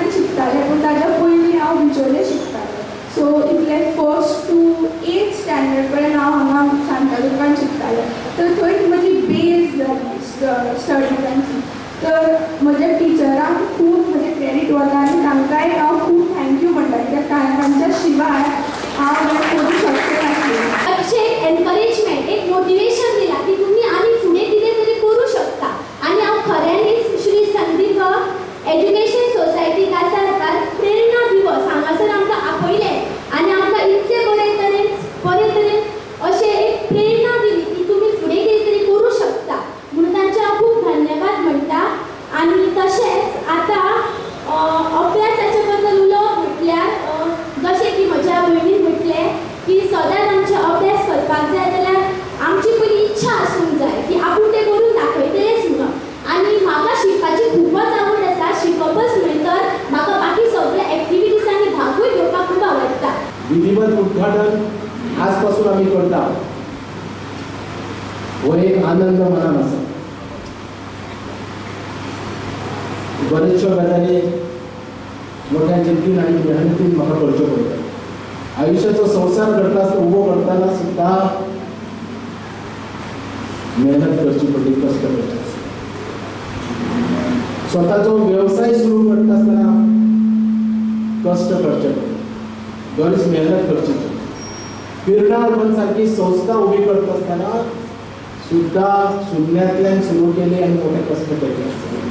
स्कुलान शिकतालें पूण ताज्या पयलीं हांव बिचोले शिकतालें. सो इतले 1st to 8th स्टँडर्ड पर्यंत हांव हांगा शांतादुर्गान शिकतालें. तर थंय म्हजी बेज जाली स्टडिजांची. तर म्हज्या टिचरांक खूब म्हजें क्रेडीट वता आनी तांकांय हांव खूब थँक्यू म्हणटा कित्याक तांच्या शिवाय हांव हें करूंक शकचें नासलें. अशें एनकरेजमेंट एक मोटिवेशन दिला की तुम्ही आनी फुडें कितें तरी करूं शकता. आनी हांव खऱ्यांनीच श्री संदीप एज्युकेशन सोसायटी कासारकार प्रेरणा दिवस हांगासर आमकां आपयलें आनी आमकां इतले बरे तरेन अशें एक प्रेरणा दिली की तुमी फुडें कितें तरी करूं शकता म्हणून तांचे हांव खूब धन्यवाद म्हणटा. आनी तशेंच आतां अभ्यासाचे बद्दल उलोवप म्हटल्यार जशें की म्हज्या भयणीन म्हटलें की सदांच आमचे अभ्यास करपाक जाय जाल्यार आमची पयली इच्छा आसूंक जाय की आपूण तें करून दाखयतलेंच म्हणून. आनी म्हाका शिकपाची खूबच आवड आसा. शिकपच न्हय तर म्हाका बाकी सगळ्या एक्टिविटीजांनी भागूय घेवपाक खूब आवडटा. विधिवत उद्घाटन आजपासून आम्ही करता हो एक आनंद मनान आसा. बरेचशो गजाली मोठ्या जिद्दीन आणि मेहनतीन म्हाका करच्यो पडटा. आयुष्याचो संसार घडटा उबो करतना सुद्धा मेहनत करची पडली, कष्ट करचे. स्वतःचो व्यवसाय सुरू करता आसतना कष्ट करचे पडले, बरीच मेहनत करची पडली. प्रेरणा अर्बन सारखी संस्था उभी करत असताना सुद्धा शून्यातल्यान सुरू केली आणि मोठे कष्ट केले.